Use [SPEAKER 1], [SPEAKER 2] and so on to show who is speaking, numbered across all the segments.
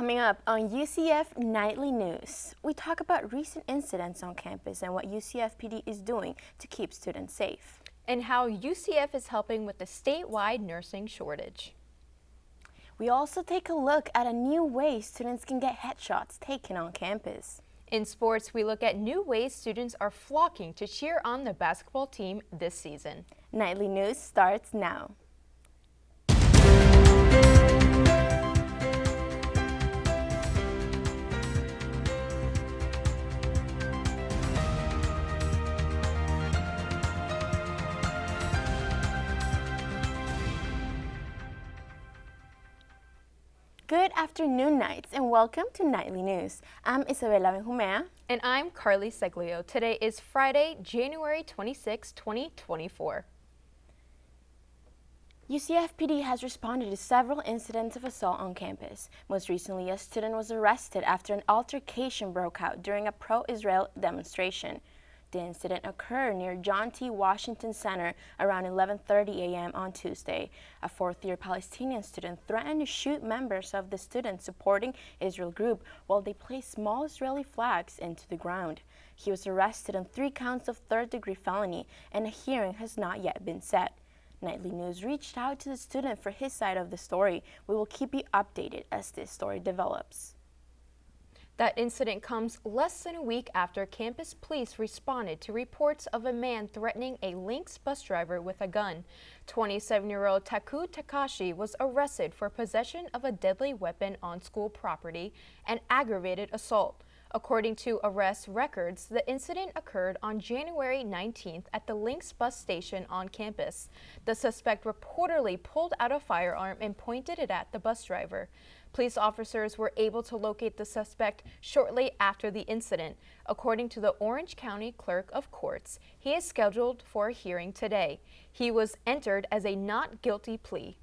[SPEAKER 1] Coming up on UCF Nightly News, we talk about recent incidents on campus and what UCF PD is doing to keep students safe.
[SPEAKER 2] And how UCF is helping with the statewide nursing shortage.
[SPEAKER 1] We also take a look at a new way students can get headshots taken on campus.
[SPEAKER 2] In sports, we look at new ways students are flocking to cheer on the basketball team this season.
[SPEAKER 1] Nightly News starts now. Good afternoon, Knights, and welcome to Nightly News. I'm Isabella Benjumea.
[SPEAKER 2] And I'm Carly Ceglio. Today is Friday, January 26, 2024.
[SPEAKER 1] UCF PD has responded to several incidents of assault on campus. Most recently, a student was arrested after an altercation broke out during a pro-Israel demonstration. The incident occurred near John T. Washington Center around 11:30 a.m. on Tuesday. A fourth-year Palestinian student threatened to shoot members of the student supporting Israel group while they placed small Israeli flags into the ground. He was arrested on 3 counts of third-degree felony, and a hearing has not yet been set. Nightly News reached out to the student for his side of the story. We will keep you updated as this story develops.
[SPEAKER 2] That incident comes less than a week after campus police responded to reports of a man threatening a Lynx bus driver with a gun. 27-year-old Taku Takashi was arrested for possession of a deadly weapon on school property and aggravated assault. According to arrest records, the incident occurred on January 19th at the Lynx bus station on campus. The suspect reportedly pulled out a firearm and pointed it at the bus driver. Police officers were able to locate the suspect shortly after the incident. According to the Orange County Clerk of Courts, he is scheduled for a hearing today. He was entered as a not guilty plea.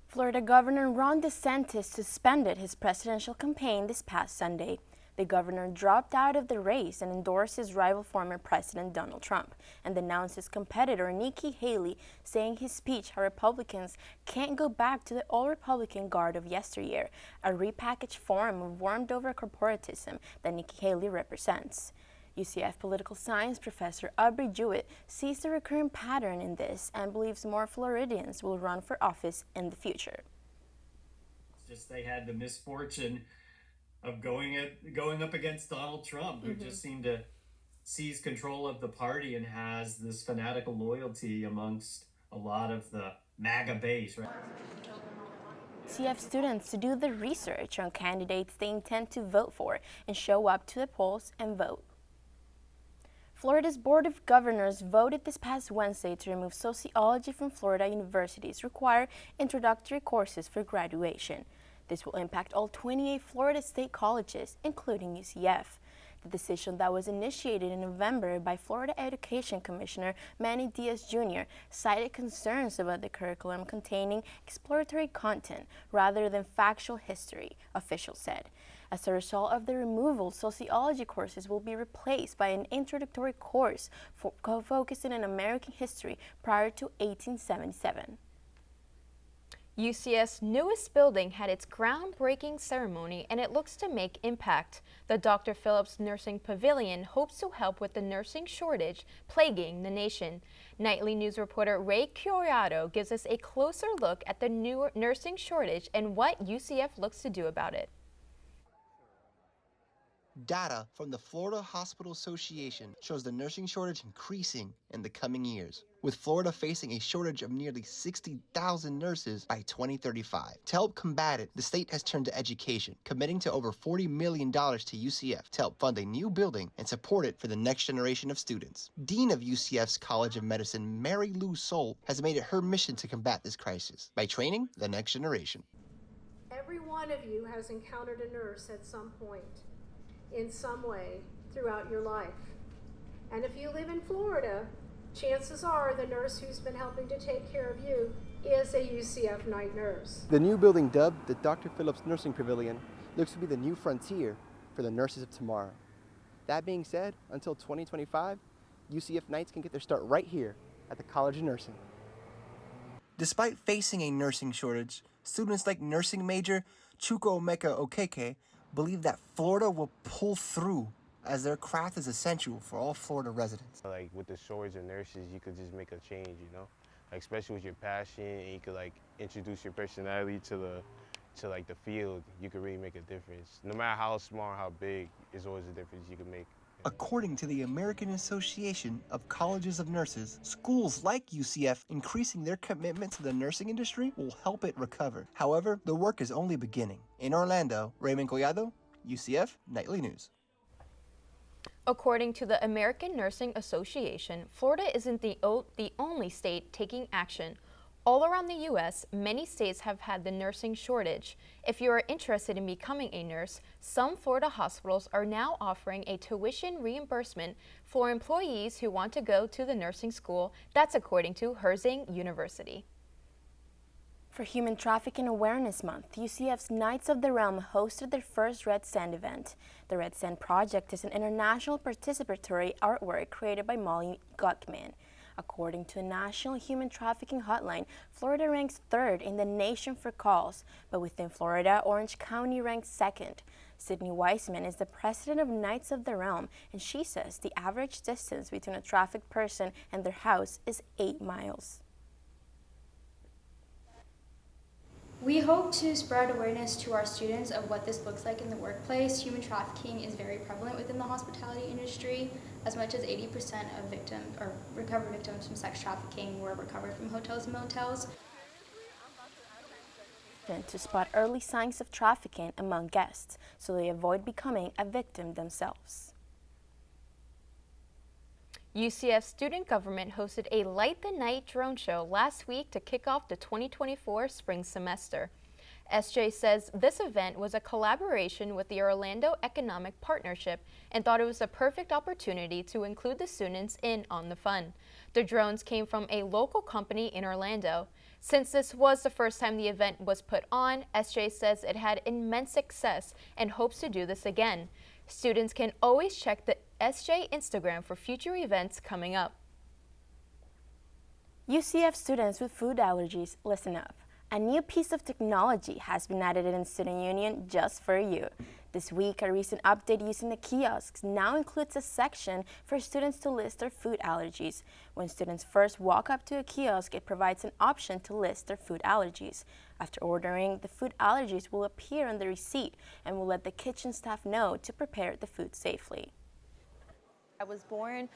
[SPEAKER 1] Florida Governor Ron DeSantis suspended his presidential campaign this past Sunday. The governor dropped out of the race and endorsed his rival former President Donald Trump and denounced his competitor Nikki Haley, saying his speech how Republicans can't go back to the all-Republican guard of yesteryear, a repackaged form of warmed-over corporatism that Nikki Haley represents. UCF political science professor Aubrey Jewett sees the recurrent pattern in this and believes more Floridians will run for office in the future.
[SPEAKER 3] It's just they had the misfortune of going up against Donald Trump, who just seemed to seize control of the party and has this fanatical loyalty amongst a lot of the MAGA base, right?
[SPEAKER 1] UCF students to do the research on candidates they intend to vote for and show up to the polls and vote. Florida's Board of Governors voted this past Wednesday to remove sociology from Florida universities' required introductory courses for graduation. This will impact all 28 Florida state colleges, including UCF. The decision that was initiated in November by Florida Education Commissioner Manny Diaz Jr. cited concerns about the curriculum containing exploratory content rather than factual history, officials said. As a result of the removal, sociology courses will be replaced by an introductory course focusing on American history prior to 1877.
[SPEAKER 2] UCF's newest building had its groundbreaking ceremony and it looks to make impact. The Dr. Phillips Nursing Pavilion hopes to help with the nursing shortage plaguing the nation. Nightly News reporter Ray Curiato gives us a closer look at the new nursing shortage and what UCF looks to do about it.
[SPEAKER 4] Data from the Florida Hospital Association shows the nursing shortage increasing in the coming years, with Florida facing a shortage of nearly 60,000 nurses by 2035. To help combat it, the state has turned to education, committing to over $40 million to UCF to help fund a new building and support it for the next generation of students. Dean of UCF's College of Medicine, Mary Lou Soul, has made it her mission to combat this crisis by training the next generation.
[SPEAKER 5] Every one of you has encountered a nurse at some point, in some way, throughout your life. And if you live in Florida, chances are the nurse who's been helping to take care of you is a UCF night nurse.
[SPEAKER 6] The new building, dubbed the Dr. Phillips Nursing Pavilion, looks to be the new frontier for the nurses of tomorrow. That being said, until 2025, UCF Knights can get their start right here at the College of Nursing.
[SPEAKER 4] Despite facing a nursing shortage, Students like nursing major Chukwuemeka Okeke believe that Florida will pull through as their craft is essential for all Florida residents.
[SPEAKER 7] Like with the shortage of nurses, you could just make a change, you know? Like especially with your passion, and you could like introduce your personality to the field, you could really make a difference. No matter how small or how big, there's always a difference you can make.
[SPEAKER 4] According to the American Association of Colleges of Nurses, schools like UCF increasing their commitment to the nursing industry will help it recover. However, the work is only beginning. In Orlando, Raymond Collado, UCF Nightly News.
[SPEAKER 2] According to the American Nursing Association, Florida isn't the only state taking action. All around the U.S., many states have had the nursing shortage. If you are interested in becoming a nurse, some Florida hospitals are now offering a tuition reimbursement for employees who want to go to the nursing school. That's according to Herzing University.
[SPEAKER 1] For Human Trafficking Awareness Month, UCF's Knights of the Realm hosted their first Red Sand event. The Red Sand Project is an international participatory artwork created by Molly Guckman. According to a national human trafficking hotline, Florida ranks 3rd in the nation for calls, but within Florida, Orange County ranks 2nd. Sydney Weisman is the president of Knights of the Realm, and she says the average distance between a trafficked person and their house is 8 miles.
[SPEAKER 8] We hope to spread awareness to our students of what this looks like in the workplace. Human trafficking is very prevalent within the hospitality industry. As much as 80% of victims or recovered victims from sex trafficking were recovered from hotels and motels.
[SPEAKER 1] To spot early signs of trafficking among guests so they avoid becoming a victim themselves.
[SPEAKER 2] UCF student government hosted a Light the Night drone show last week to kick off the 2024 spring semester. SJ says this event was a collaboration with the Orlando Economic Partnership and thought it was a perfect opportunity to include the students in on the fun. The drones came from a local company in Orlando. Since this was the first time the event was put on, SJ says it had immense success and hopes to do this again. Students can always check the SJ Instagram for future events coming up.
[SPEAKER 1] UCF students with food allergies, listen up. A new piece of technology has been added in Student Union just for you. This week, a recent update using the kiosks now includes a section for students to list their food allergies. When students first walk up to a kiosk, it provides an option to list their food allergies. After ordering, the food allergies will appear on the receipt and will let the kitchen staff know to prepare the food safely.
[SPEAKER 9] I was born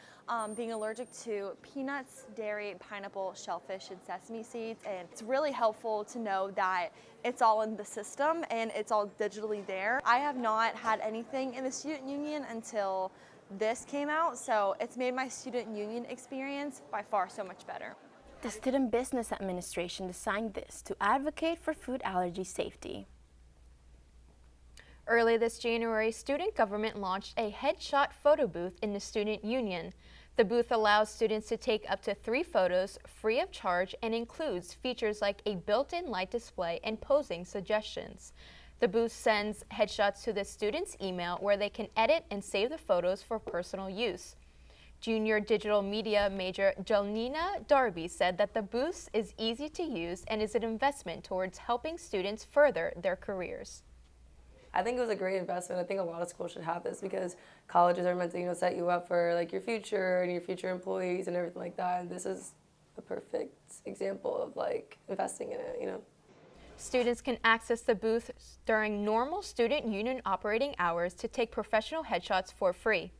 [SPEAKER 9] being allergic to peanuts, dairy, pineapple, shellfish, and sesame seeds, and it's really helpful to know that it's all in the system and it's all digitally there. I have not had anything in the student union until this came out, so it's made my student union experience by far so much better.
[SPEAKER 1] The Student Business Administration designed this to advocate for food allergy safety.
[SPEAKER 2] Early this January, student government launched a headshot photo booth in the student union. The booth allows students to take up to 3 photos free of charge and includes features like a built-in light display and posing suggestions. The booth sends headshots to the students' email where they can edit and save the photos for personal use. Junior digital media major Jelnina Darby said that the booth is easy to use and is an investment towards helping students further their careers.
[SPEAKER 10] I think it was a great investment. I think a lot of schools should have this because colleges are meant to, set you up for like your future and your future employees and everything like that. And this is a perfect example of like investing in it,
[SPEAKER 2] Students can access the booth during normal student union operating hours to take professional headshots for free.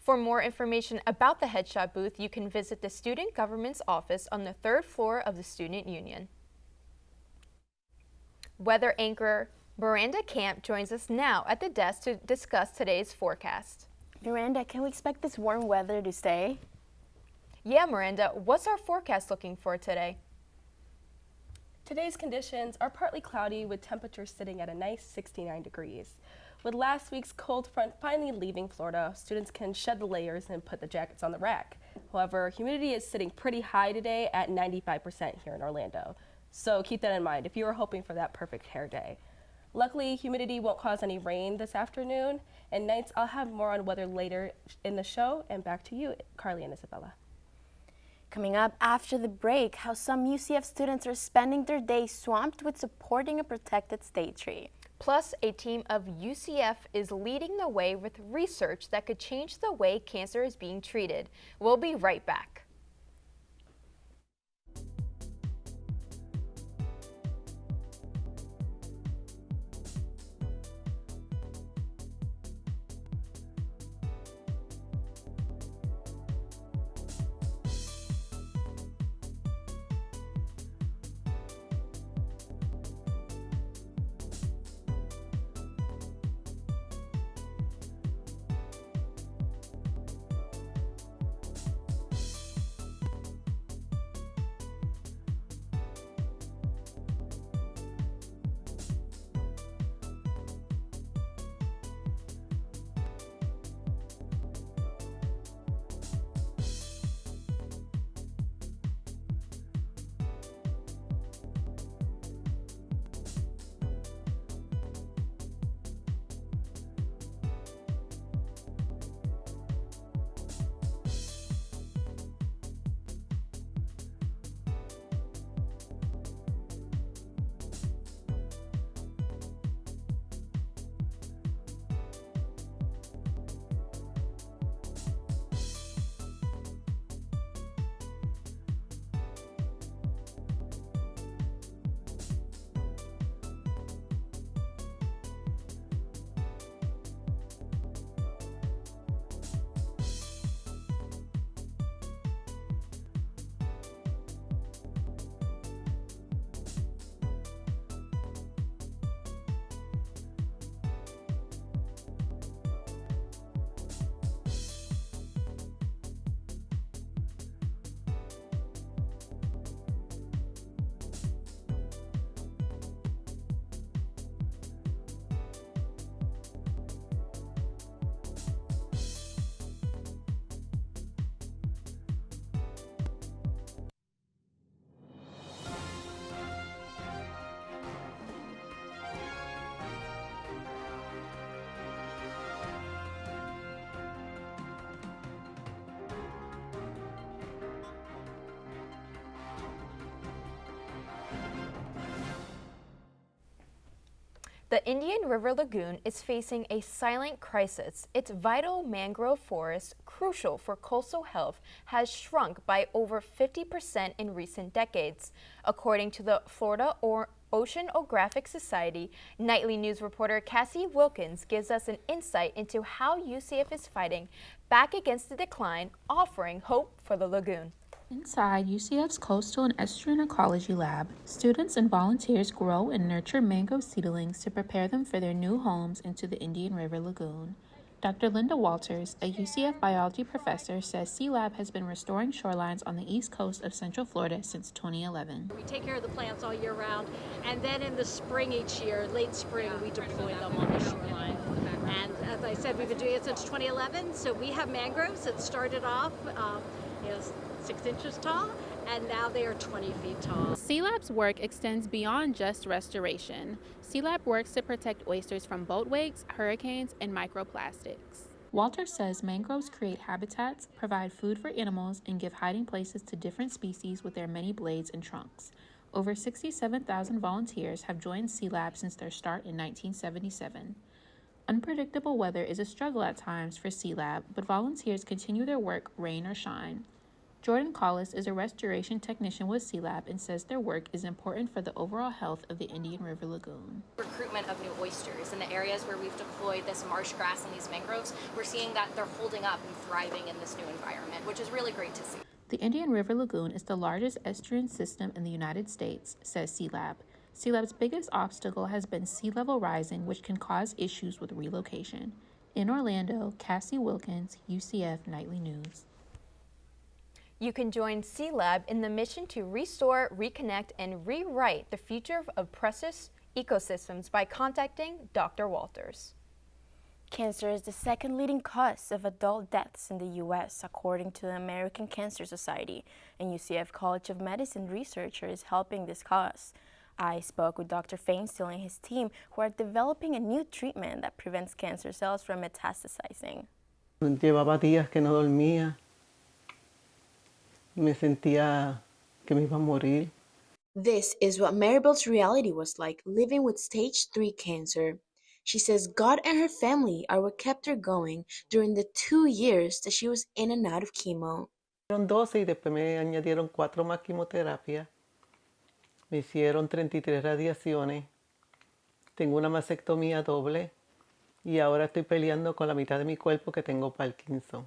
[SPEAKER 2] For more information about the headshot booth, you can visit the student government's office on the 3rd floor of the student union. Weather anchor Miranda Camp joins us now at the desk to discuss today's forecast.
[SPEAKER 1] Miranda, can we expect this warm weather to stay?
[SPEAKER 2] Yeah, Miranda, what's our forecast looking for today?
[SPEAKER 11] Today's conditions are partly cloudy with temperatures sitting at a nice 69 degrees. With last week's cold front finally leaving Florida, students can shed the layers and put the jackets on the rack. However, humidity is sitting pretty high today at 95% here in Orlando. So keep that in mind if you are hoping for that perfect hair day. Luckily, humidity won't cause any rain this afternoon, and nights I'll have more on weather later in the show. And back to you, Carly and Isabella.
[SPEAKER 1] Coming up after the break, how some UCF students are spending their day swamped with supporting a protected state tree.
[SPEAKER 2] Plus, a team of UCF is leading the way with research that could change the way cancer is being treated. We'll be right back. The Indian River Lagoon is facing a silent crisis. Its vital mangrove forest, crucial for coastal health, has shrunk by over 50% in recent decades. According to the Florida Oceanographic Society, Nightly News reporter Cassie Wilkins gives us an insight into how UCF is fighting back against the decline, offering hope for the lagoon.
[SPEAKER 12] Inside UCF's Coastal and Estuarine Ecology Lab, students and volunteers grow and nurture mangrove seedlings to prepare them for their new homes into the Indian River Lagoon. Dr. Linda Walters, a UCF biology professor, says C-Lab has been restoring shorelines on the east coast of Central Florida since 2011.
[SPEAKER 13] We take care of the plants all year round, and then in the spring each year, late spring, we deploy them on the shoreline. And as I said, we've been doing it since 2011, so we have mangroves that started off 6 inches tall, and now they are 20 feet tall.
[SPEAKER 14] C-Lab's work extends beyond just restoration. C-Lab works to protect oysters from boat wakes, hurricanes, and microplastics.
[SPEAKER 12] Walter says mangroves create habitats, provide food for animals, and give hiding places to different species with their many blades and trunks. Over 67,000 volunteers have joined C-Lab since their start in 1977. Unpredictable weather is a struggle at times for C-Lab, but volunteers continue their work rain or shine. Jordan Collis is a restoration technician with C-Lab and says their work is important for the overall health of the Indian River Lagoon.
[SPEAKER 15] Recruitment of new oysters in the areas where we've deployed this marsh grass and these mangroves, we're seeing that they're holding up and thriving in this new environment, which is really great to see.
[SPEAKER 12] The Indian River Lagoon is the largest estuarine system in the United States, says C-Lab. C-Lab's biggest obstacle has been sea level rising, which can cause issues with relocation. In Orlando, Cassie Wilkins, UCF Nightly News.
[SPEAKER 2] You can join C-Lab in the mission to restore, reconnect, and rewrite the future of precious ecosystems by contacting Dr. Walters.
[SPEAKER 1] Cancer is the second leading cause of adult deaths in the U.S., according to the American Cancer Society, and UCF College of Medicine researchers helping this cause. I spoke with Dr. Fainstill and his team, who are developing a new treatment that prevents cancer cells from metastasizing.
[SPEAKER 16] Llevaba días que no dormía. Me sentía que me iba a morir.
[SPEAKER 1] This is what Maribel's reality was like living with stage 3 cancer. She says God and her family are what kept her going during the 2 years that she was in and out of chemo.
[SPEAKER 16] Fueron 12 y después me añadieron 4 más quimioterapias. Me hicieron 33 radiaciones. Tengo una mastectomía doble y ahora estoy peleando con la mitad de mi cuerpo que tengo Parkinson.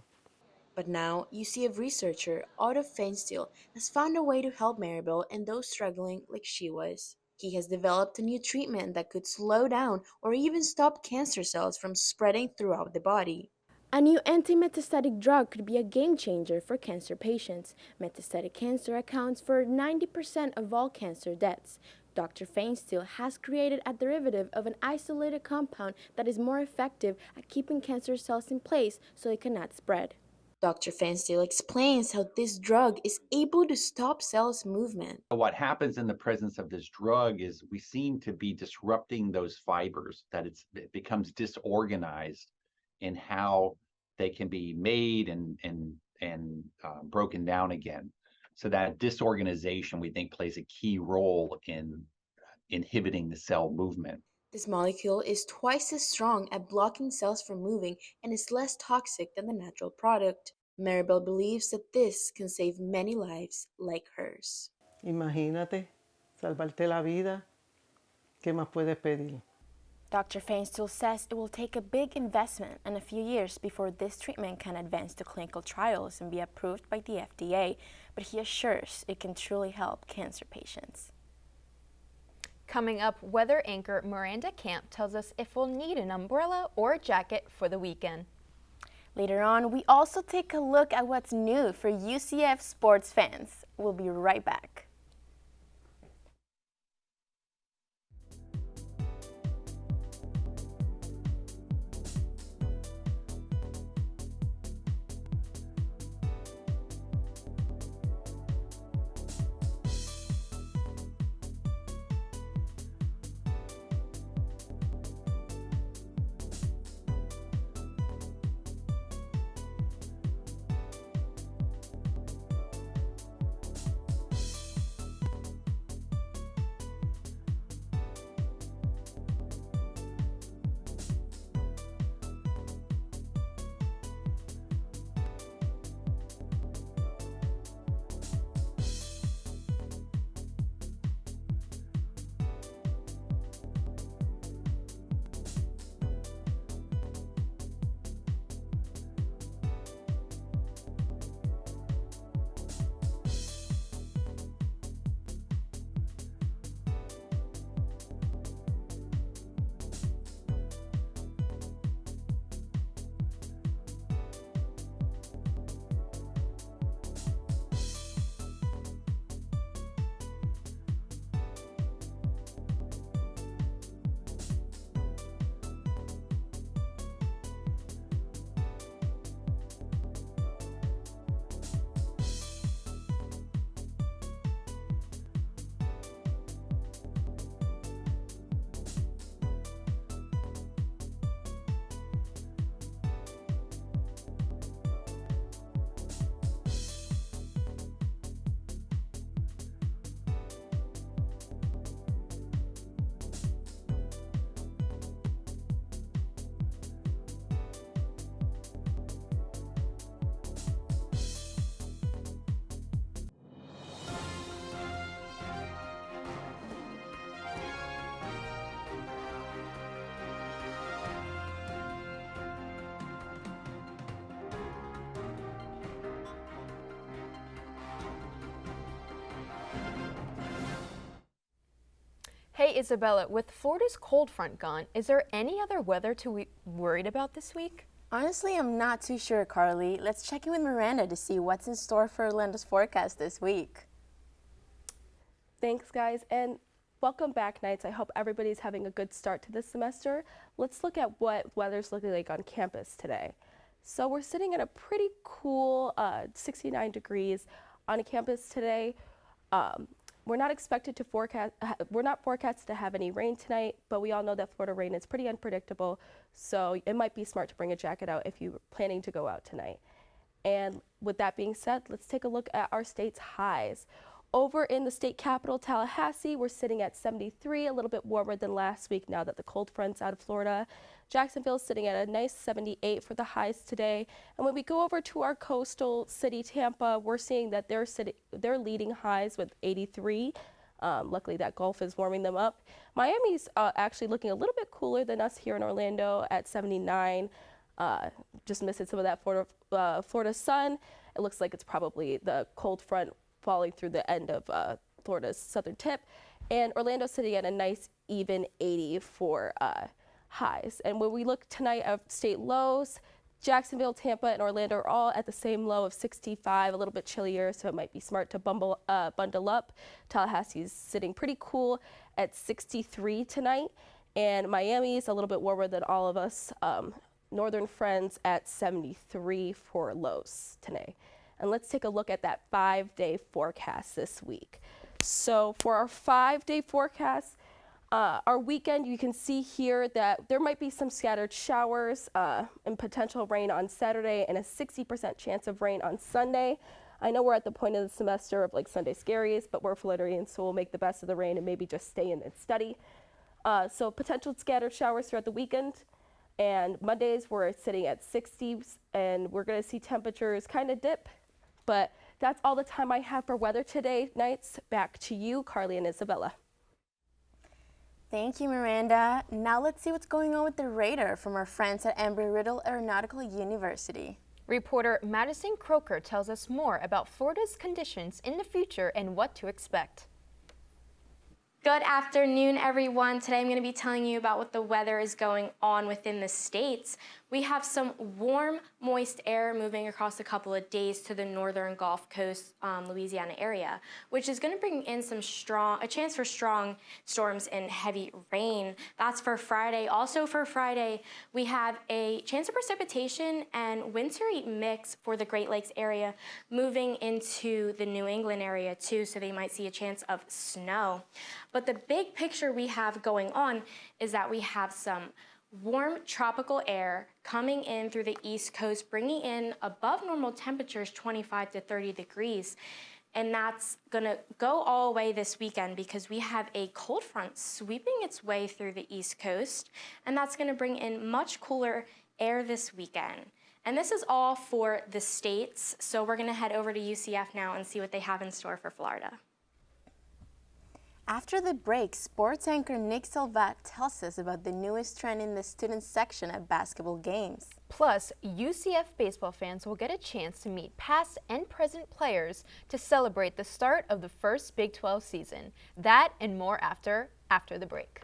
[SPEAKER 1] But now, UCF researcher Otto Feinstiel has found a way to help Maribel and those struggling like she was. He has developed a new treatment that could slow down or even stop cancer cells from spreading throughout the body. A new anti-metastatic drug could be a game changer for cancer patients. Metastatic cancer accounts for 90% of all cancer deaths. Dr. Feinstiel has created a derivative of an isolated compound that is more effective at keeping cancer cells in place so they cannot spread. Dr. Feinstiel explains how this drug is able to stop cells' movement.
[SPEAKER 17] What happens in the presence of this drug is we seem to be disrupting those fibers, that it becomes disorganized in how they can be made and broken down again. So that disorganization, we think, plays a key role in inhibiting the cell movement.
[SPEAKER 1] This molecule is twice as strong at blocking cells from moving and is less toxic than the natural product. Maribel believes that this can save many lives like hers.
[SPEAKER 16] Imagínate, salvarte la vida. ¿Qué más puedes pedir?
[SPEAKER 1] Dr. Feinstiel says it will take a big investment and a few years before this treatment can advance to clinical trials and be approved by the FDA, but he assures it can truly help cancer patients.
[SPEAKER 2] Coming up, weather anchor Miranda Camp tells us if we'll need an umbrella or a jacket for the weekend.
[SPEAKER 1] Later on, we also take a look at what's new for UCF sports fans. We'll be right back.
[SPEAKER 2] Hey Isabella, with Florida's cold front gone, is there any other weather to be worried about this week?
[SPEAKER 1] Honestly, I'm not too sure, Carly. Let's check in with Miranda to see what's in store for Orlando's forecast this week.
[SPEAKER 11] Thanks, guys, and welcome back, Knights. I hope everybody's having a good start to this semester. Let's look at what weather's looking like on campus today. So we're sitting at a pretty cool 69 degrees on campus today. We're not forecasted to have any rain tonight, but we all know that Florida rain is pretty unpredictable, so it might be smart to bring a jacket out if you're planning to go out tonight. And with that being said, let's take a look at our state's highs. Over in the state capital, Tallahassee, we're sitting at 73, a little bit warmer than last week now that the cold front's out of Florida. Jacksonville is sitting at a nice 78 for the highs today. And when we go over to our coastal city, Tampa, we're seeing that they're leading highs with 83. Luckily, that Gulf is warming them up. Miami's actually looking a little bit cooler than us here in Orlando at 79. Just missing some of that Florida sun. It looks like it's probably the cold front falling through the end of Florida's southern tip. And Orlando sitting at a nice even 80 for highs. And when we look tonight at state lows, Jacksonville, Tampa, and Orlando are all at the same low of 65, a little bit chillier, so it might be smart to bundle up. Tallahassee's sitting pretty cool at 63 tonight. And Miami is a little bit warmer than all of us. Northern friends at 73 for lows today. And let's take a look at that 5-day forecast this week. So for our 5-day forecast, our weekend, you can see here that there might be some scattered showers and potential rain on Saturday and a 60% chance of rain on Sunday. I know we're at the point of the semester of like Sunday scaries, but we're Floridians, so we'll make the best of the rain and maybe just stay in and study. So potential scattered showers throughout the weekend. And Mondays, we're sitting at 60s, and we're going to see temperatures kind of dip. But that's all the time I have for weather today. Nights, back to you, Carly and Isabella.
[SPEAKER 1] Thank you, Miranda. Now let's see what's going on with the radar from our friends at Embry-Riddle Aeronautical University.
[SPEAKER 2] Reporter Madison Croker tells us more about Florida's conditions in the future and what to expect.
[SPEAKER 18] Good afternoon, everyone. Today I'm going to be telling you about what the weather is going on within the states. We have some warm, moist air moving across a couple of days to the northern Gulf Coast, Louisiana area, which is going to bring in a chance for strong storms and heavy rain. That's for Friday. Also for Friday, we have a chance of precipitation and wintry mix for the Great Lakes area moving into the New England area too, so they might see a chance of snow. But the big picture we have going on is that we have some warm tropical air coming in through the East Coast, bringing in above normal temperatures, 25 to 30 degrees. And that's going to go all the way this weekend because we have a cold front sweeping its way through the East Coast, and that's going to bring in much cooler air this weekend. And this is all for the states, so we're going to head over to UCF now and see what they have in store for Florida.
[SPEAKER 1] After the break, sports anchor Nick Salvat tells us about the newest trend in the student section at basketball games.
[SPEAKER 2] Plus, UCF baseball fans will get a chance to meet past and present players to celebrate the start of the first Big 12 season. That and more after the break.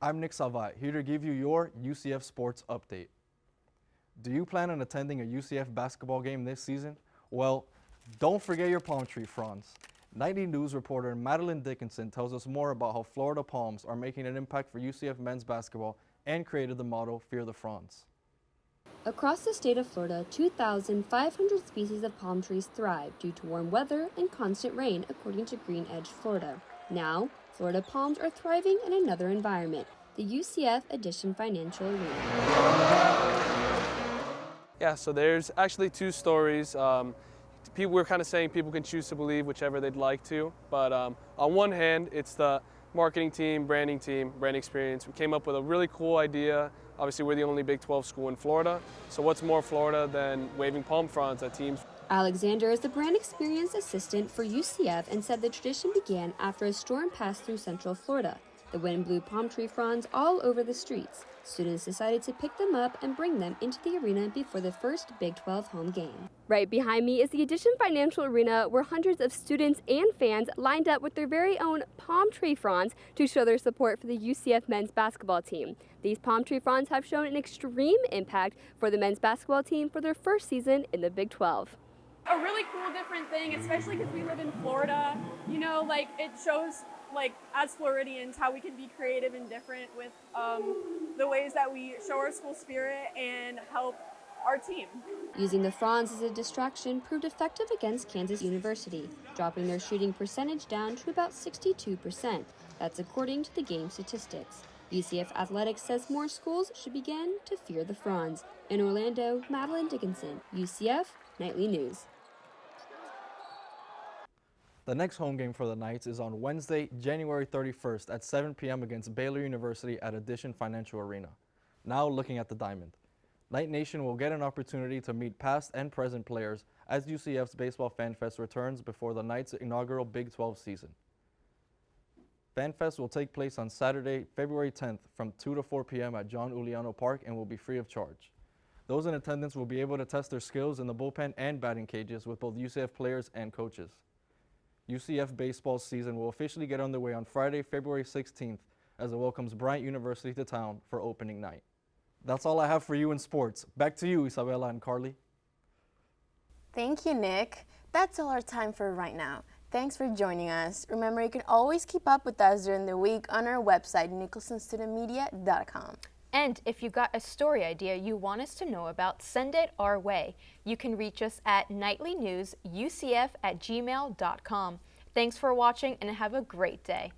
[SPEAKER 19] I'm Nick Salvat, here to give you your UCF sports update. Do you plan on attending a UCF basketball game this season? Well, don't forget your palm tree fronds. Nightly News reporter Madelyn Dickinson tells us more about how Florida palms are making an impact for UCF men's basketball and created the motto, Fear the Fronds.
[SPEAKER 20] Across the state of Florida, 2,500 species of palm trees thrive due to warm weather and constant rain, according to Green Edge Florida. Now, Florida palms are thriving in another environment, the UCF Edition Financial Arena.
[SPEAKER 21] Yeah, so there's actually two stories. People were kind of saying people can choose to believe whichever they'd like to, but on one hand, it's the marketing team, brand experience. We came up with a really cool idea. Obviously, we're the only Big 12 school in Florida, so what's more Florida than waving palm fronds at teams?
[SPEAKER 20] Alexander is the brand experience assistant for UCF and said the tradition began after a storm passed through central Florida. The wind blew palm tree fronds all over the streets. Students decided to pick them up and bring them into the arena before the first Big 12 home game. Right behind me is the Edition Financial Arena, where hundreds of students and fans lined up with their very own palm tree fronds to show their support for the UCF men's basketball team. These palm tree fronds have shown an extreme impact for the men's basketball team for their first season in the Big 12.
[SPEAKER 22] A really cool, different thing, especially because we live in Florida. You know, like, it shows, like, as Floridians, how we can be creative and different with the ways that we show our school spirit and help our team.
[SPEAKER 20] Using the fronds as a distraction proved effective against Kansas University, dropping their shooting percentage down to about 62%. That's according to the game statistics. UCF Athletics says more schools should begin to fear the fronds. In Orlando, Madelyn Dickinson, UCF Nightly News.
[SPEAKER 19] The next home game for the Knights is on Wednesday, January 31st at 7 p.m. against Baylor University at Edition Financial Arena. Now looking at the Diamond. Knight Nation will get an opportunity to meet past and present players as UCF's Baseball Fan Fest returns before the Knights' inaugural Big 12 season. Fan Fest will take place on Saturday, February 10th from 2 to 4 p.m. at John Uliano Park and will be free of charge. Those in attendance will be able to test their skills in the bullpen and batting cages with both UCF players and coaches. UCF baseball season will officially get underway on Friday, February 16th as it welcomes Bryant University to town for opening night. That's all I have for you in sports. Back to you, Isabella and Carly.
[SPEAKER 1] Thank you, Nick. That's all our time for right now. Thanks for joining us. Remember, you can always keep up with us during the week on our website, nicholsonstudentmedia.com.
[SPEAKER 2] And if you got a story idea you want us to know about, send it our way. You can reach us at nightlynewsucf@gmail.com. Thanks for watching and have a great day.